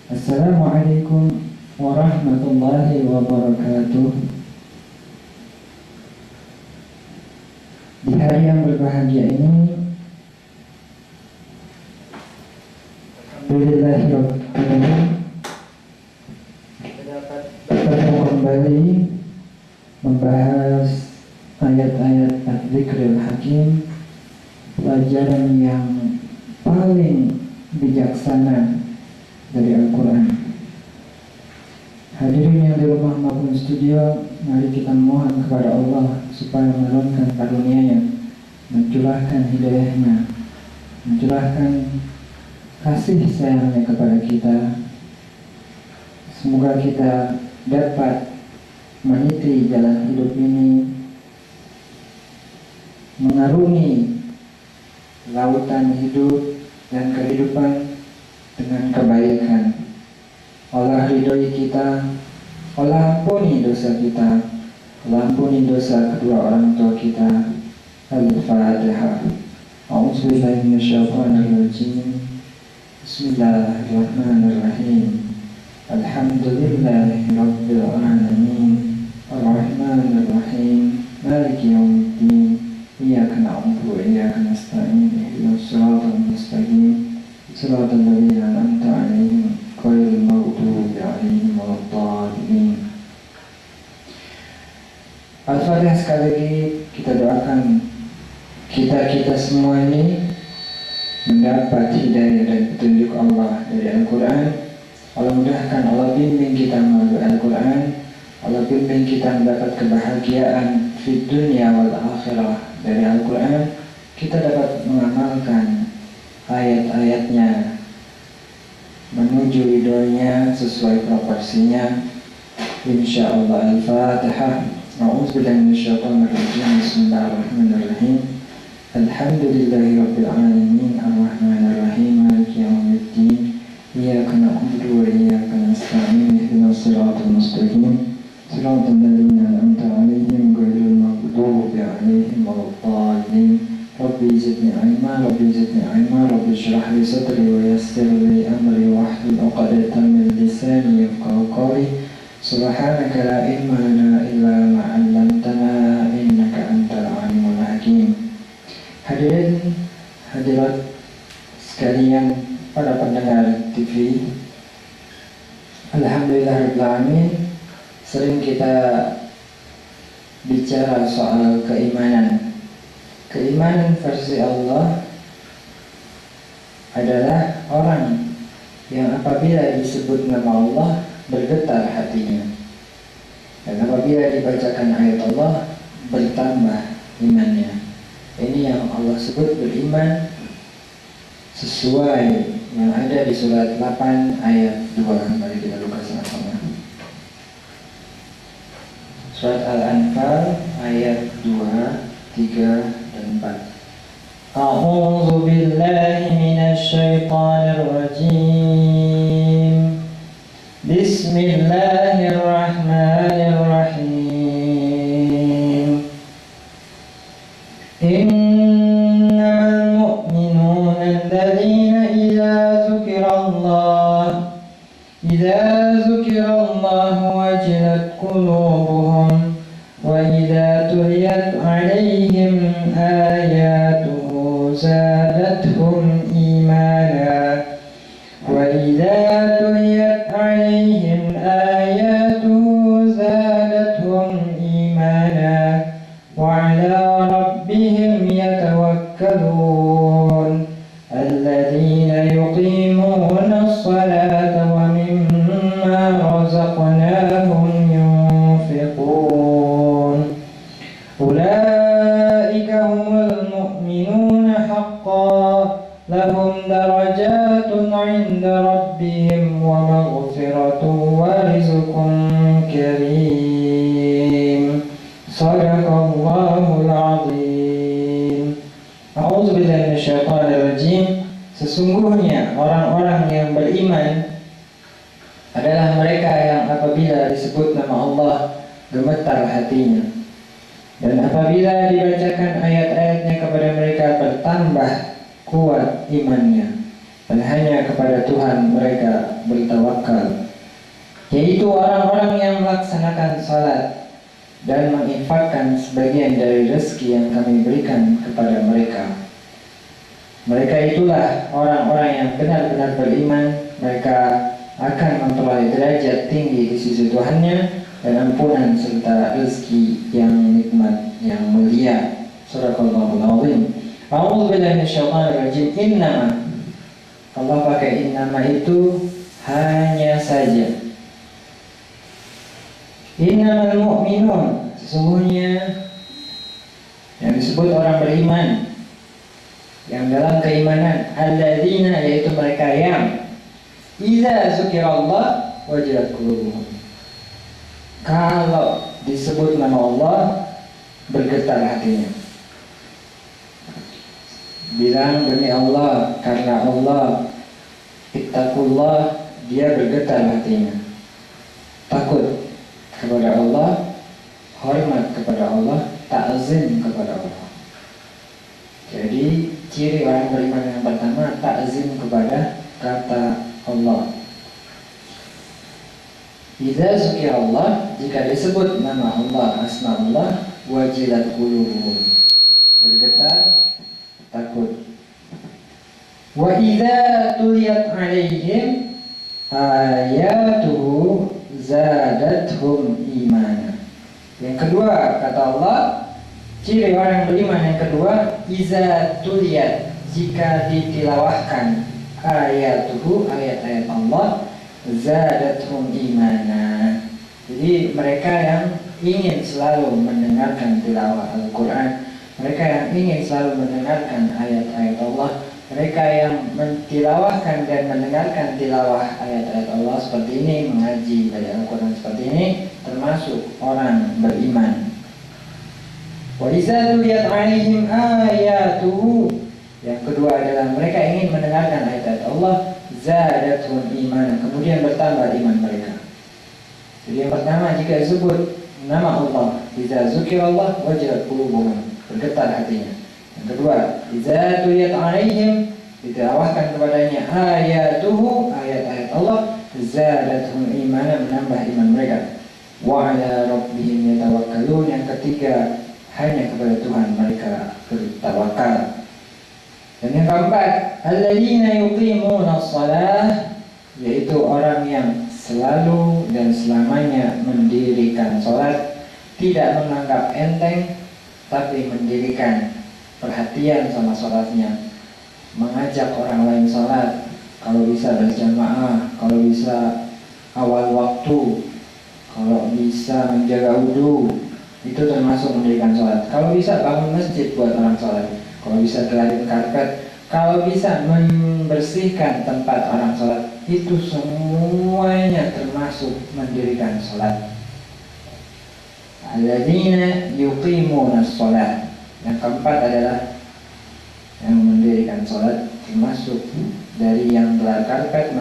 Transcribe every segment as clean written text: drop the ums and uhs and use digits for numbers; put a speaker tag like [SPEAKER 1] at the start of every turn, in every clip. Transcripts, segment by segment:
[SPEAKER 1] Assalamualaikum warahmatullahi wabarakatuh. Di hari yang berbahagia ini, alhamdulillahirrahmanirrahim, bertemu kembali membahas ayat-ayat Adz-Dzikril Hakim, pelajaran yang paling bijaksana dari Al-Quran. Hadirin yang di rumah maupun studio, mari kita mohon kepada Allah supaya menurunkan karunia-Nya, mencurahkan hidayah-Nya, mencurahkan kasih sayang-Nya kepada kita. Semoga kita dapat meniti jalan hidup ini, mengarungi lautan hidup dan kehidupan dengan kebaikan. Allah ridhoi kita, Allah ampuni dosa kita, Allah ampuni dosa kedua orang tua kita. Al-Fatihah. A'udzubillahi minasyaitonirrajim. Bismillahirrahmanirrahim. Alhamdulillahirabbil alamin. Arrahmanirrahim. Maliki yaumiddin. Iyyaka na'budu wa iyyaka nasta'in. Ihdinas siratal mustaqim. Shiratal ladzina an'amta 'alaihim ghairil maghdubi 'alaihim waladdallin. Al-Fatihah. Sekali lagi kita doakan kita semua ini mendapat hidayah dan petunjuk Allah dari Al-Quran. Allah mudahkan, Allah bimbing kita melalui Al-Quran. Allah bimbing kita mendapat kebahagiaan di dunia wal akhirah dari Al-Quran. Kita dapat mengamalkan ayat-ayatnya menuju ridhonya sesuai proporsinya, insyaallah. Al-Fatihah. A'udzubillahi minasyaitonirrajim. Bismillahirrahmanirrahim. Alhamdulillahirabbil alamin. Arrahmanirrahim. Maliki yaumiddin. Iyyaka na'budu wa iyyaka nasta'in. Ihdinas siratal mustaqim. Shiratal ladzina an'amta 'alaihim ghairil maghdubi 'alaihim waladdallin. Rabbi zidni ilma, Rabbi zidni ilma, Rabbi shrah li sadri wa yassir li amri wahlul 'uqdatam min lisani yafqahu qawli. Subhanaka la ilma lana illa ma 'allamtana innaka antal alimul hakim. Hadirin hadirat sekalian, para pendengar TV, alhamdulillahirabbil alamin, sering kita bicara soal keimanan. Keimanan versi Allah adalah orang yang apabila disebut nama Allah bergetar hatinya, dan apabila dibacakan ayat Allah bertambah imannya. Ini yang Allah sebut beriman sesuai yang ada di surat 8 ayat 2. Mari kita buka sama-sama. Surat Al-Anfal ayat 2, 3 dan 4. A'udzu billahi minasy syaithanir rajim. Bismillahirrahmanirrahim. Innamal mu'minuna alladzina idza dzukirallahu wajilat qulubuhum wa idza tuliyat 'alaihim ayatuhu zadatuhum imana wa idza tuliyat 'alaihim ayatuhu zadatuhum imana wa 'ala rabbihim yatawakkalun alladzina yuqimuna as-salata wa mimma razaqnahum yunfiqun. Ulaika humul mu'minuna haqqan lahum darajatun 'inda rabbihim wa maghfiratun wa rizqun karim. Shadaqallahul 'azim. A'udzubillahi minasyaitonirrajim. Sesungguhnya orang-orang yang beriman adalah mereka yang apabila disebut nama Allah gemetar hatinya, dan apabila dibacakan ayat-ayatnya kepada mereka bertambah kuat imannya. dan hanya kepada Tuhan mereka bertawakal, yaitu orang-orang yang melaksanakan salat dan menginfakkan sebagian dari rezeki yang kami berikan kepada mereka. Mereka itulah orang-orang yang benar-benar beriman. Mereka akan memperoleh derajat tinggi di sisi Tuhannya dan ampunan serta rezeki yang nikmat yang mulia. Surahul Azim. A'udzu billahi minasyaitonir rajim. Innama, Allah pakai innama itu hanya saja. Innamal mu'minun, sesungguhnya yang disebut orang beriman, yang dalam keimanan, alladzina, yaitu mereka yang idza dzukirallah wajilat qulubuhum, kalau disebut nama Allah bergetar hatinya. Bilang demi Allah, karena Allah, ittaqullah, dia bergetar hatinya, takut kepada Allah, hormat kepada Allah, ta'zim kepada Allah. Jadi ciri orang beriman yang pertama, ta'zim kepada kata Allah. Idza zukirallah, jika disebut nama Allah, asma Allah, wajilat qulubuhum, bergetar, takut. Wa idza tuliyat alaihim ayatuhu zadathum imana. Yang kedua, kata Allah, ciri orang beriman yang kedua, iza tuliyat, jika ditilawahkan ayatuhu, ayat-ayat Allah, zadathum imana. Jadi mereka yang ingin selalu mendengarkan tilawah Al-Quran, mereka yang ingin selalu mendengarkan ayat-ayat Allah, mereka yang mentilawahkan dan mendengarkan tilawah ayat-ayat Allah seperti ini, mengaji dari Al-Quran seperti ini, termasuk orang beriman. Wa iza tuliyat alaihim ayatuhu, yang kedua adalah mereka ingin mendengarkan ayat-ayat Allah, zadathum iman, kemudian bertambah iman mereka. Jadi yang pertama, jika disebut nama Allah, iza zukirallah wajilat qulubuhum, bergetar hatinya. Yang kedua, iza tuliyat alaihim, ditilawahkan kepadanya ayatuhu, ayat-ayat Allah, zadathum imana, menambah iman mereka. Wa ala rabbihim yatawakkalun, yang ketiga, hanya kepada Tuhan mereka bertawakal. Dan yang keempat, alladzina yuqimuna shalah, yaitu orang yang selalu dan selamanya mendirikan sholat, tidak menganggap enteng, tapi mendirikan perhatian sama sholatnya, mengajak orang lain sholat, kalau bisa berjamaah, kalau bisa awal waktu, kalau bisa menjaga wudhu, itu termasuk mendirikan sholat. Kalau bisa bangun masjid buat orang sholat, kalau bisa gelarin karpet, kalau bisa membersihkan tempat orang sholat, itu semuanya termasuk mendirikan sholat. Alladzina yuqimuna sholat, yang keempat adalah yang mendirikan sholat, termasuk dari yang gelar karpet,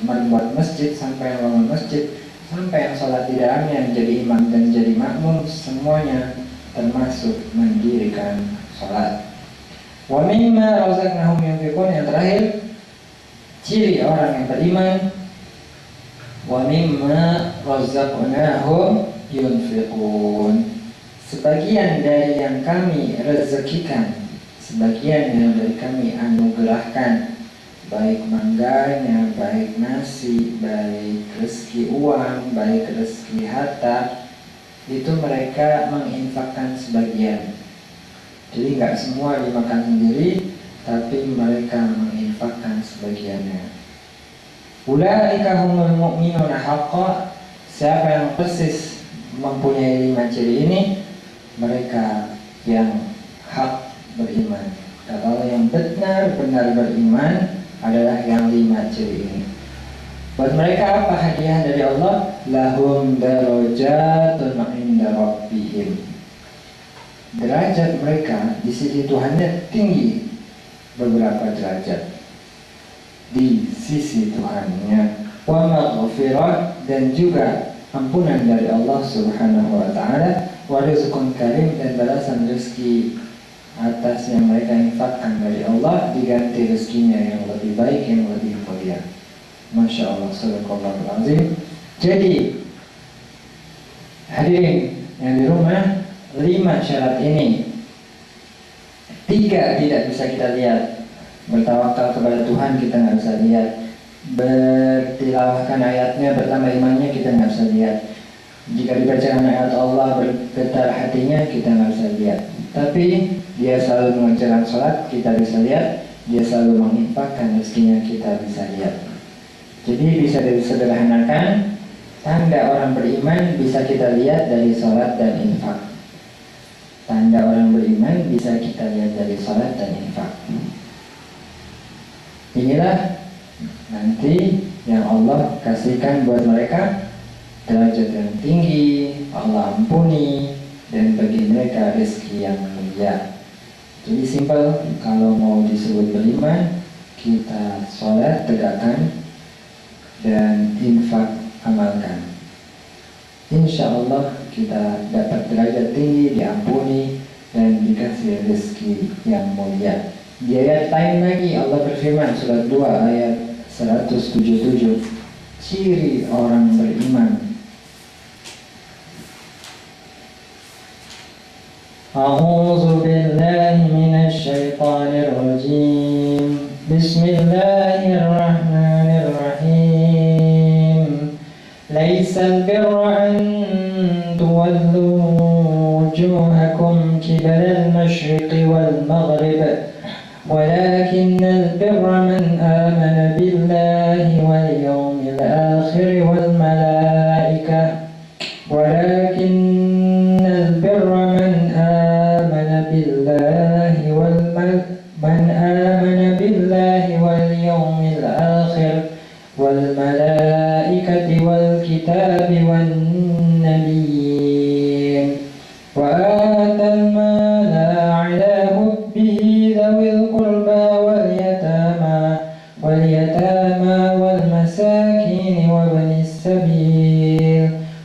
[SPEAKER 1] membuat masjid, sampai yang bangun masjid, sampai yang sholat di dalamnya, menjadi imam dan jadi makmum, semuanya termasuk mendirikan sholat. Wa mimma razaqnahum yunfiqun, yang terakhir, ciri orang yang beriman, wa mimma razaqnahum yunfiqun, sebagian dari yang kami rezekikan, sebagian yang dari kami anugerahkan, baik mangganya, baik nasi, baik rezeki uang, baik rezeki harta, itu mereka menginfakkan sebagian. Jadi nggak semua dimakan sendiri, tapi mereka menginfakkan sebagiannya. Ulaika humul mu'minuna haqqan, siapa yang persis mempunyai 5 ciri ini, mereka yang hak beriman. Kata Allah, yang benar-benar beriman adalah yang 5 ciri ini. Buat mereka apa hadiah dari Allah? Lahum darajatun 'inda rabbihim, derajat mereka di sisi Tuhannya tinggi, beberapa derajat di sisi Tuhannya. Wa maghfirah, dan juga ampunan dari Allah Subhanahu wa taala, wa rizqun karim, dan balasan rezeki atas yang mereka infakkan dari Allah, diganti rezekinya yang lebih baik, yang lebih mulia. Masya Allah, sadaqallahul azim. Jadi hadirin yang di rumah, 5 syarat ini, 3 tidak bisa kita lihat. Bertawakal kepada Tuhan kita nggak bisa lihat. Bertilawahkan ayatnya, bertambah imannya kita nggak bisa lihat. Jika dibacakan ayat Allah bergetar hatinya kita nggak bisa lihat. Tapi dia selalu mengerjakan sholat kita bisa lihat. Dia selalu menginfakkan rezekinya kita bisa lihat. Jadi bisa disederhanakan, tanda orang beriman bisa kita lihat dari sholat dan infak. Tanda orang beriman bisa kita lihat dari sholat dan infak. Inilah nanti yang Allah kasihkan buat mereka derajat yang tinggi, Allah ampuni, dan bagi mereka rezeki yang mulia. Jadi simpel, kalau mau disebut beriman, kita sholat tegakkan dan infak amalkan. Insya Allah kita dapat derajat tinggi, diampuni, dan dikasih rezeki yang mulia. Di ayat lain lagi Allah berfirman, surat 2 ayat 177, ciri orang beriman. A'udzu billahi minasy syaithanir rajim. Bismillahirrahmanirrahim. Laisal birra an tuwallu wujuhakum qibala al-masyriqi wal maghrib. ولكن البر من آمن بالله واليوم الآخر والملائكة ولكن البر من آمن بالله واليوم الآخر والملائكة والكتاب والنبيين وآتى المال على حبه ذوي القربى واليتامى والمساكين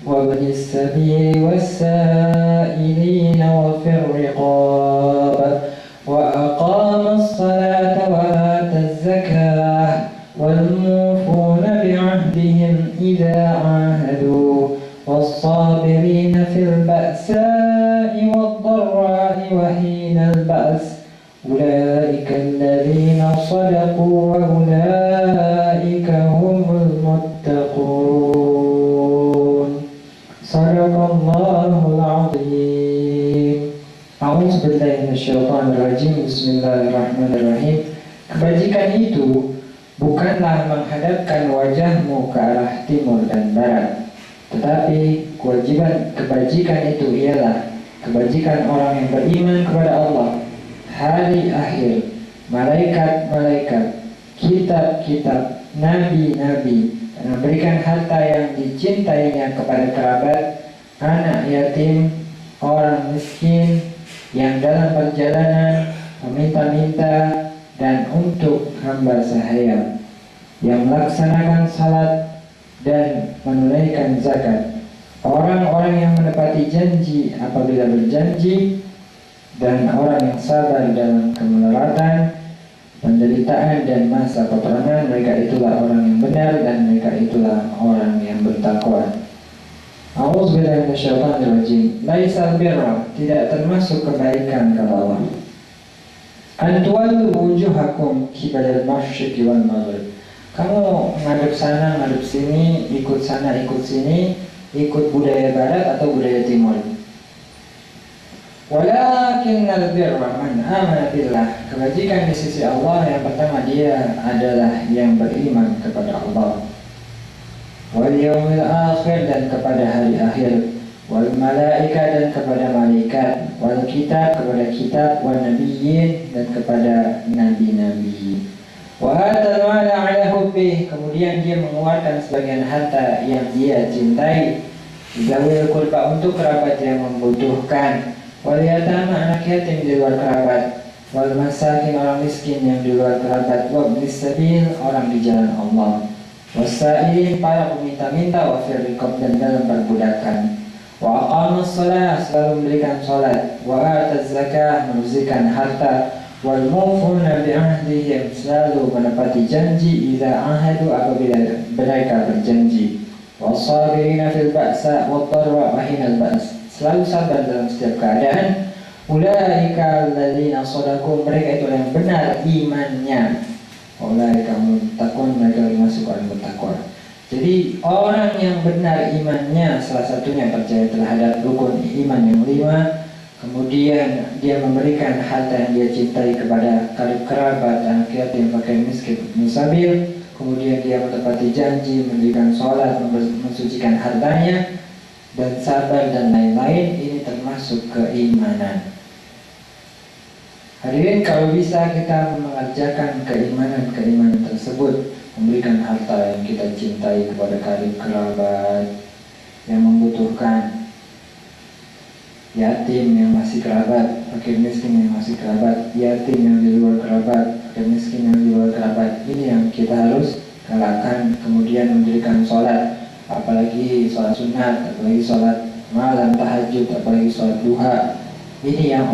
[SPEAKER 1] وابن السبيل والسائلين وفي الرقاب وأقام الصلاة وآتى الزكاة والموفون بعهدهم إذا عاهدوا والصابرين في البأساء والضراء وحين البأس أولئك الذين صدقوا وأولئك هم المتقون. صدق الله العظيم. A'udzu billahi minasyaitonir rajim. Bismillahirrahmanirrahim. Kebajikan itu bukanlah menghadapkan wajahmu ke arah timur dan barat, tetapi kebajikan itu ialah kebajikan orang yang beriman kepada Allah, hari akhir, malaikat-malaikat, kitab-kitab, nabi-nabi, dan memberikan harta yang dicintainya kepada kerabat, anak yatim, orang miskin yang dalam perjalanan, meminta-minta, dan untuk hamba sahaya yang melaksanakan salat dan menunaikan zakat. Orang-orang yang menepati janji apabila berjanji, dan orang yang sabar dalam kemelaratan, penderitaan, dan masa peperangan, mereka itulah orang yang benar dan mereka itulah orang yang bertakwa. A'udzubillahi minasyaitonirrajim. Laisal birra, tidak termasuk kebaikan kata Allah. An tuwallu wujuhakum qibalal masyriqi wal maghrib. Kamu ngadep sana, ngadep sini, ikut sana, ikut sini, ikut budaya barat atau budaya timur. Walakinnal birra man amana billah. Kebajikan di sisi Allah yang pertama dia adalah yang beriman kepada Allah, wal yaumil akhir dan kepada hari akhir, wal malaika dan kepada malaikat, wal kitab kepada kitab, wal nabiyyin dan kepada nabi-nabi. Wa atal mala ala hubbi, kemudian dia mengeluarkan sebagian harta yang dia cintai, zawil qurba untuk kerabat yang membutuhkan, wal yatama anak yatim di luar kerabat, wal masakin orang miskin yang di luar kerabat, wa ibnis sabil orang di jalan Allah, wasailin para peminta-minta, wa fir riqab dan dalam perbudakan, Wa aqamus shalah, selalu mendirikan salat. Wa ataz zakah, menunaikan harta. Wal mufuna bi ahdihim, selalu menepati janji. Idza ahadu, apabila mereka berjanji. Wasabirina fil ba'sa wad dharra wa hinal ba's, selalu sabar dalam setiap keadaan. Ulaika alladzina shadaqu, mereka itu yang benar imannya. Ulaika muttaqun, mereka masuk orang bertakwa. Jadi orang yang benar imannya, salah satunya percaya terhadap rukun iman yang 5. Kemudian dia memberikan harta yang dia cintai kepada karib kerabat, anak yatim, fakir miskin, musabil. Kemudian dia menepati janji, mendirikan sholat, mensucikan hartanya, dan sabar dan lain-lain. Ini termasuk keimanan. Hadirin, kalau bisa kita mengerjakan keimanan tersebut, memberikan harta yang kita cintai kepada karib kerabat yang membutuhkan, yatim yang masih kerabat, fakir miskin yang masih kerabat, yatim yang di luar kerabat, fakir miskin yang di luar kerabat. Ini yang kita harus galakan. Kemudian mendirikan sholat, apalagi sholat sunat, apalagi sholat malam tahajud, apalagi sholat duha. Ini yang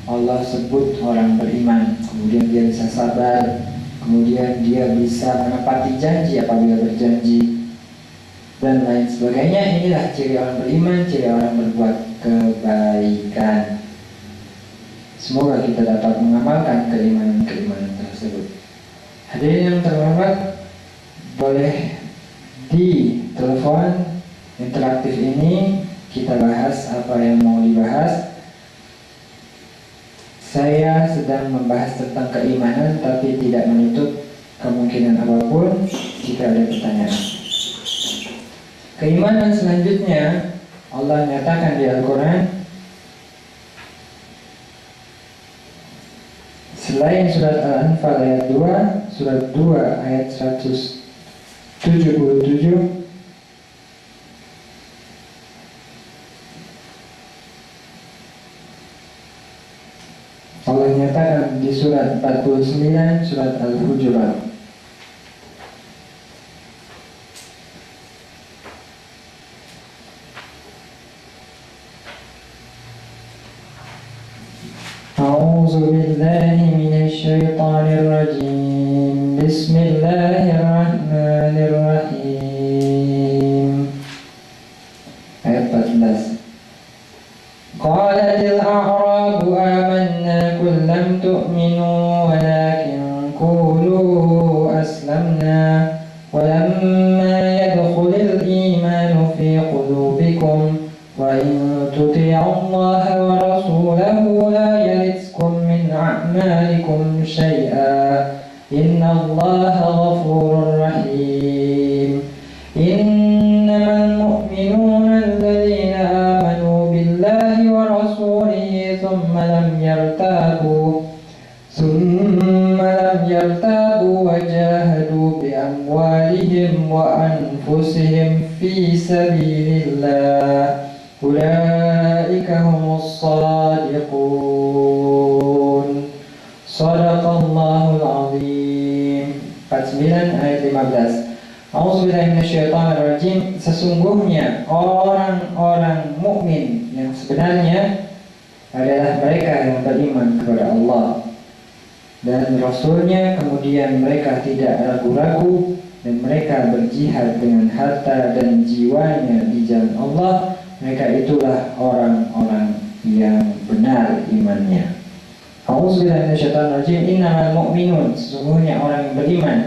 [SPEAKER 1] Allah sebut orang beriman. Kemudian dia bisa sabar, kemudian dia bisa menepati janji apabila berjanji, dan lain sebagainya. Inilah ciri orang beriman, ciri orang berbuat kebaikan. Semoga kita dapat mengamalkan keimanan tersebut. Hadirin yang terhormat, boleh di telepon interaktif ini kita bahas apa yang mau dibahas. Saya sedang membahas tentang keimanan, tapi tidak menutup kemungkinan apapun jika ada pertanyaan. Keimanan selanjutnya Allah nyatakan di Al-Quran, selain surat Al-Anfal ayat 2, surat 2 ayat 177, Allah nyatakan di surat 49, surat Al-Hujurat. A'udzu billahi minasy syaithanir rajim. Bismillahirrahmanirrahim. Ayat 14. Qalatil a'rabu amanna qul lam tu'minu walakin qulu aslamna walamma yadkhulil imanu fi qulubikum wa in tuti'u Allaha wa rasulahu la yalidkum min a'malikum syai'a innallaha ghafurur rahim. Innamal mu'minuna alladzina amanu billahi wa rasulihi thumma lam yartabu wa jahadu bi amwalihim wa anfusihim fi sabilillah ulaika humus shadiqun. Shadaqallahul azim. 49 ayat 15. A'udzubillahi minasyaitonirrajim. Sesungguhnya orang-orang mukmin yang sebenarnya adalah mereka yang beriman kepada Allah dan Rasulnya, kemudian mereka tidak ragu-ragu dan mereka berjihad dengan harta dan jiwanya di jalan Allah. Mereka itulah orang-orang yang benar imannya. A'udzubillahi minasyaitonirrajim. Innamal mu'minun, sesungguhnya orang yang beriman,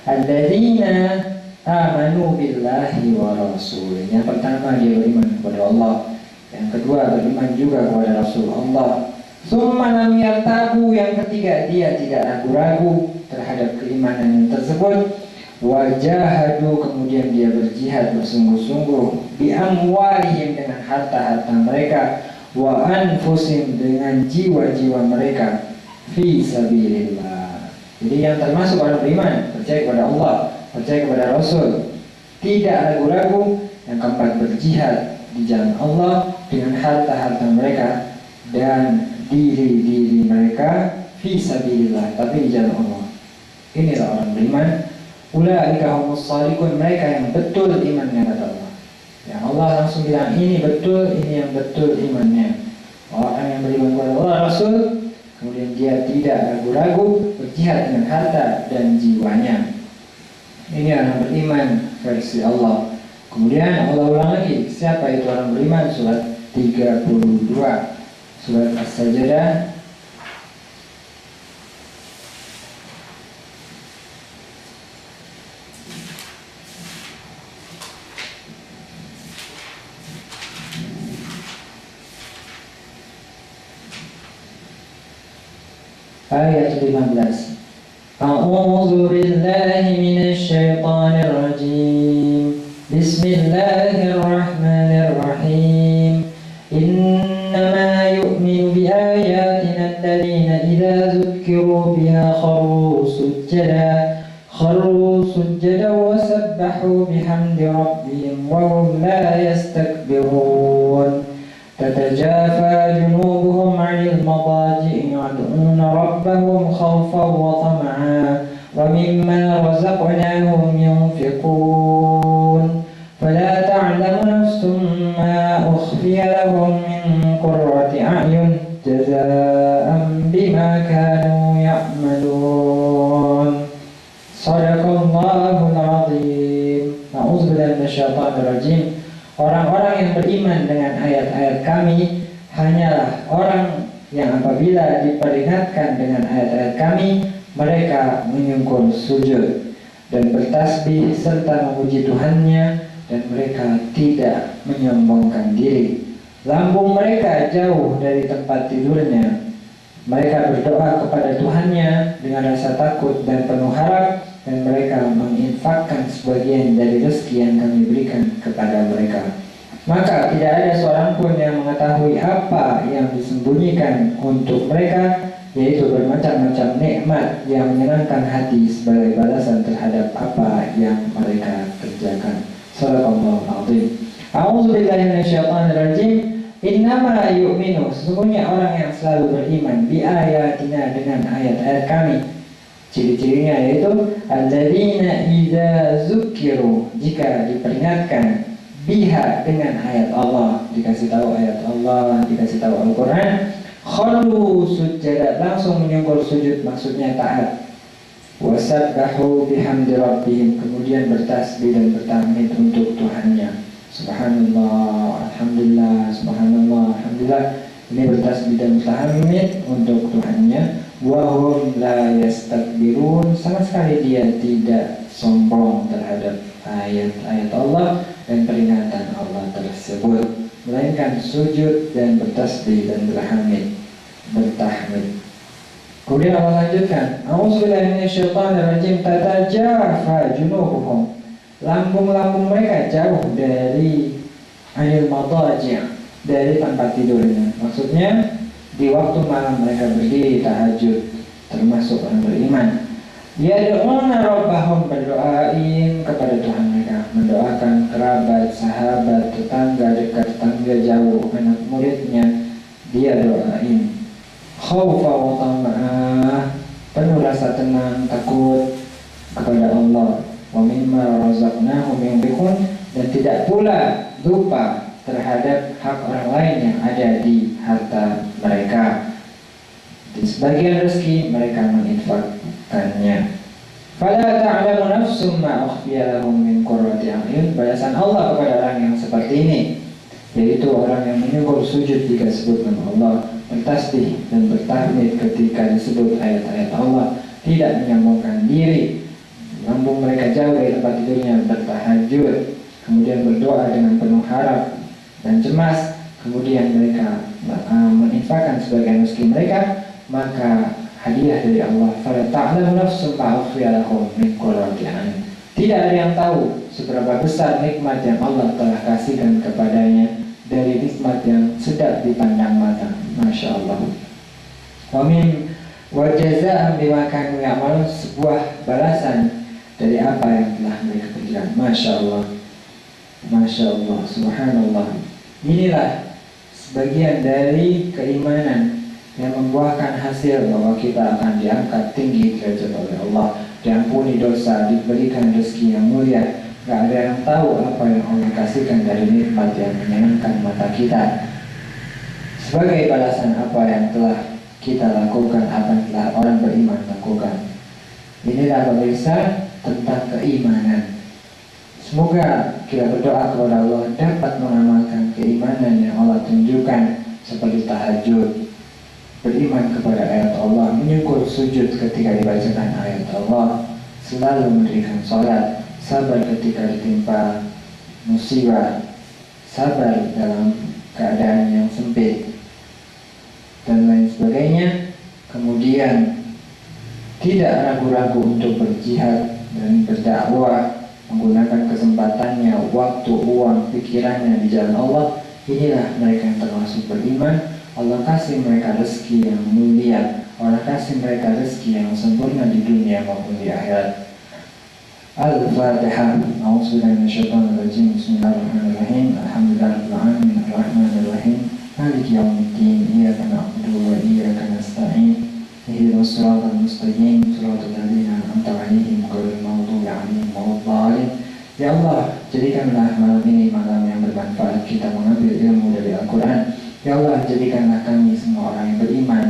[SPEAKER 1] alladzina amanu billahi wa rasulih. Yang pertama dia beriman kepada Allah, yang kedua beriman juga kepada Rasul Allah. Tsumma lam yartabu, yang ketiga dia tidak ragu-ragu terhadap keimanan tersebut. Wajahadu, kemudian dia berjihad bersungguh-sungguh, bi amwalihim, dengan harta-harta mereka, wa anfusihim, dengan jiwa-jiwa mereka, fi sabilillah. Jadi yang termasuk orang beriman, percaya kepada Allah, percaya kepada Rasul, tidak ragu-ragu. Yang keempat, berjihad di jalan Allah dengan harta-harta mereka dan diri-diri mereka, fi sabilillah, tapi di jalan Allah. Inilah orang beriman. Ulaika humus shadiqun, mereka yang betul imannya kepada Allah. Ya Allah langsung bilang ini betul, ini yang betul imannya. Orang yang beriman kepada Allah Rasul, kemudian dia tidak ragu-ragu berjihad dengan harta dan jiwanya. Ini orang beriman versi Allah. Kemudian Allah ulang lagi, siapa itu orang beriman? Surat 32, surat As-Sajdah ayat 15. A'udzu billahi minasy syaithanir rajim. Bismillahirrahmanirrahim. Innama yu'minu bi ayatina alladziina idza dzukkiru biha kharru sujjadan wa sabbahu bihamdi rabbihim wa hum la yastakbirun. تتجافى جنوبهم عن المضاجع يدعون ربهم خوفا وطمعا ومما رزقناهم ينفقون فلا تعلم نفس ما أخفي لهم من قرة أعين جزاء بما كانوا يعملون صدق الله العظيم. أعوذ بالله من الشيطان الرجيم. Orang-orang yang beriman dengan ayat-ayat kami hanyalah orang yang apabila diperingatkan dengan ayat-ayat kami, mereka menyungkur sujud dan bertasbih serta memuji Tuhannya, dan mereka tidak menyombongkan diri. Lambung mereka jauh dari tempat tidurnya. Mereka berdoa kepada Tuhannya dengan rasa takut dan penuh harap, dan mereka menginfakkan sebagian dari rezeki yang kami berikan kepada mereka. Maka tidak ada seorang pun yang mengetahui apa yang disembunyikan untuk mereka, yaitu bermacam-macam nikmat yang menyenangkan hati sebagai balasan terhadap apa yang mereka kerjakan. Shadaqallahul azim. A'udzu billahi minasyaitonir rajim. Innama yu'minu, sesungguhnya orang yang selalu beriman bi ayatina, dengan ayat-ayat kami. Ciri-cirinya yaitu alladzina idza zukkiru, jika diperingatkan, biha, dengan ayat Allah, dikasih tahu ayat Allah, dikasih tahu Al-Quran, kharru sujjada, langsung menyungkur sujud, maksudnya taat. Wasabbahu bihamdi rabbihim, kemudian bertasbih dan bertahmid untuk Tuhannya. Subhanallah, alhamdulillah, subhanallah, alhamdulillah. Ini bertasbih dan bertahmid untuk Tuhannya. Wahum la yastakbirun, sama sekali dia tidak sombong terhadap ayat-ayat Allah dan peringatan Allah tersebut, melainkan sujud dan bertasbih dan bertahmid. Kemudian Allah lanjutkan, A'udzubillahi minasyaitonir rajim. Tatajafa junubuhum, lambung-lambung mereka jauh dari anil madaji', dari tempat tidurnya. Maksudnya di waktu malam mereka berdiri tahajud, termasuk orang beriman. Yad'una rabbahum, berdoain kepada Tuhan mereka, mendoakan kerabat, sahabat, tetangga dekat, tetangga jauh, anak muridnya, dia doain. Khaufa wa tama'ah, penuh rasa tenang, takut kepada Allah. Wa mimma razaqnahum yunfiqun, dan tidak pula lupa terhadap hak orang lain yang ada di harta mereka. Di sebagian rezeki mereka menginfakkannya. Fala ta'lamu nafsum ma ukhfiya lahum min qurrati a'yun. Balasan Allah kepada orang yang seperti ini, yaitu orang yang menyungkur sujud jika disebut nama Allah, bertasbih dan bertahmid ketika disebut ayat-ayat Allah, tidak menyombongkan diri, lambung mereka jauh dari tempat tidurnya, bertahajud, kemudian berdoa dengan penuh harap dan cemas, kemudian mereka menginfakkan sebagian rezeki mereka, maka hadiah dari Allah. Fala ta'lamu nafsun ma ukhfiya lahum min qurrati a'yun. Tidak ada yang tahu seberapa besar nikmat yang Allah telah kasihkan kepadanya, dari nikmat yang sedap dipandang mata. Masya Allah. Wa min wa jazaa'an bima kanu ya'malun, sebuah balasan dari apa yang telah mereka kerjakan. Masya Allah. Masya Allah, subhanallah. Inilah sebagian dari keimanan yang membuahkan hasil bahwa kita akan diangkat tinggi derajat oleh Allah, diampuni dosa, diberikan rezeki yang mulia, Gak ada yang tahu apa yang Allah kasihkan dari nikmat yang menyenangkan mata kita. Sebagai balasan apa yang telah kita lakukan, apa yang telah orang beriman lakukan. Inilah pemirsa tentang keimanan. Semoga kita berdoa kepada Allah dapat mengamalkan keimanan yang Allah tunjukkan, seperti tahajud, beriman kepada ayat Allah, menyukur sujud ketika dibacakan ayat Allah, selalu mendirikan sholat, sabar ketika ditimpa musibah, sabar dalam keadaan yang sempit, dan lain sebagainya. Kemudian tidak ragu-ragu untuk berjihad dan berdakwah, menggunakan kesempatannya, waktu, uang, pikirannya di jalan Allah. Inilah mereka yang termasuk beriman. Allah kasih mereka rezeki yang mulia, Allah kasih mereka rezeki yang sempurna di dunia maupun di akhirat. Al-Fatihah. A'udzubillahi minasyaitonir rajim. Bismillahirrahmanirrahim. Alhamdulillahirabbil alamin, arrahmanirrahim, maliki yaumiddin, iyyaka na'budu wa iyyaka nasta'in, ihdinas siratal mustaqim, siratal ladzina an'amta 'alaihim ghairil maghdubi 'alaihim waladdallin. Ya Allah, jadikanlah malam ini malam yang bermanfaat, kita mengambil ilmu dari Al-Quran. Ya Allah, jadikanlah kami semua orang yang beriman,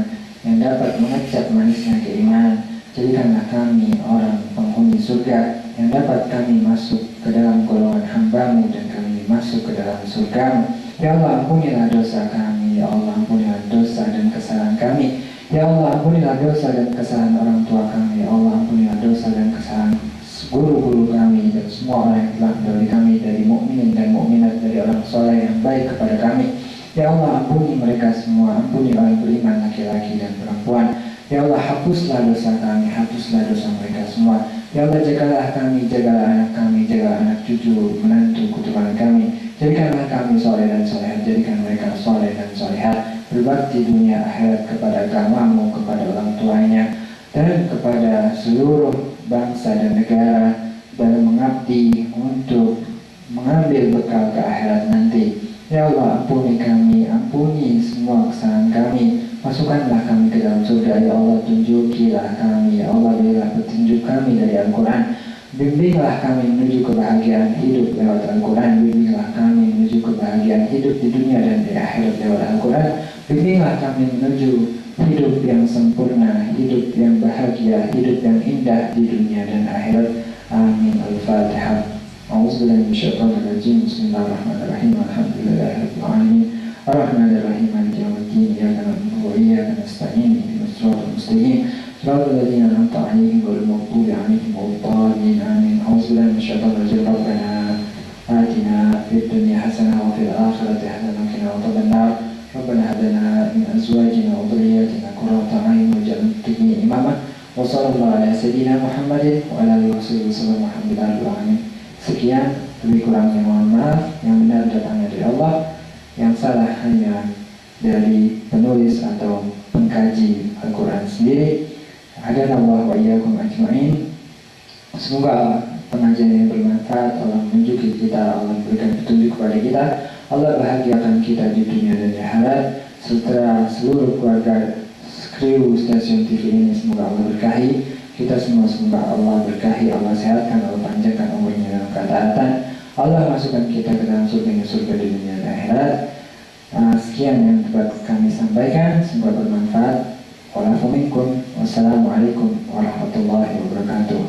[SPEAKER 1] yang dapat mengecap manisnya keimanan. Jadikanlah kami orang penghuni surga, yang dapat kami masuk ke dalam golongan hamba-Mu dan kami masuk ke dalam surga-Mu. Ya Allah, ampunilah dosa kami. Ya Allah, ampunilah dosa dan kesalahan kami. Ya Allah, ampunilah dosa dan kesalahan orang tua kami. Ya Allah, ampunilah dosa dan kesalahan guru-guru kami dan semua orang yang telah mendahului kami dari mukminin dan mukminat, dari orang soleh yang baik kepada kami. Ya Allah, ampuni mereka semua, ampuni orang beriman laki-laki dan perempuan. Ya Allah, hapuslah dosa kami, hapuslah dosa mereka semua. Ya Allah, jagalah kami, jagalah anak kami, jagalah anak cucu, menantu, keturunan kami. Jadikanlah kami soleh dan solehat, jadikan mereka soleh dan solehat, berbakti dunia akhirat kepada agama-Mu, kepada orang tuanya, dan kepada seluruh bangsa dan negara, dalam mengabdi untuk mengambil bekal ke akhirat nanti. Ya Allah, ampuni kami, ampuni semua kesalahan kami, masukkanlah kami ke dalam surga. Ya Allah, tunjukilah kami, ya Allah, berilah petunjuk kami dari Al-Quran. Bimbinglah kami menuju kebahagiaan hidup lewat Al-Quran. Bimbinglah kami menuju kebahagiaan hidup di dunia dan di akhirat lewat Al-Quran. Bimbinglah kami menuju hidup yang sempurna, hidup yang bahagia, hidup yang indah di dunia dan akhirat. Amin. Al-Fatihah. A'udzubillahi minasyaitonir rajim. Bismillahirrahmanirrahim. Alhamdulillahirabbil alamin, arrahmanirrahim, maliki yaumiddin, iyyaka na'budu wa iyyaka nasta'in, ihdinas siratal mustaqim, siratal ladzina an'amta 'alaihim ghairil maghdubi 'alaihim waladdallin. Amin. A'udzubillahi minasyaitonir rajim. Rabbana atina fid dunya hasanah wa fil akhirati hasanah wa qina adzabannar. Rabbana hab lana min azwajina wa dhurriyyatina qurrata a'yun waj'alna lil muttaqina imama. Wa sallallahu ala sayyidina Muhammadin wa ala alihi wasallam. Alhamdulillahirabbil alamin. Sekian, lebih kurangnya mohon maaf. Yang benar datangnya dari Allah, yang salah hanya dari penulis atau pengkaji Al-Quran sendiri. Hadanallahu wa iyyakum ajma'in. Semoga pengajian ini bermanfaat. Allah menunjuki kita, Allah berikan petunjuk kepada kita, Allah bahagiakan kita di dunia dan di akhirat, serta seluruh keluarga kru stasiun TV ini. Semoga Allah berkahi kita semua, semoga Allah berkahi, Allah sehatkan, Allah panjangkan umurnya dalam ketaatan, Allah masukkan kita ke dalam surga di dunia dan akhirat. Sekian yang dapat kami sampaikan, semoga bermanfaat. Wassalamualaikum warahmatullahi wabarakatuh.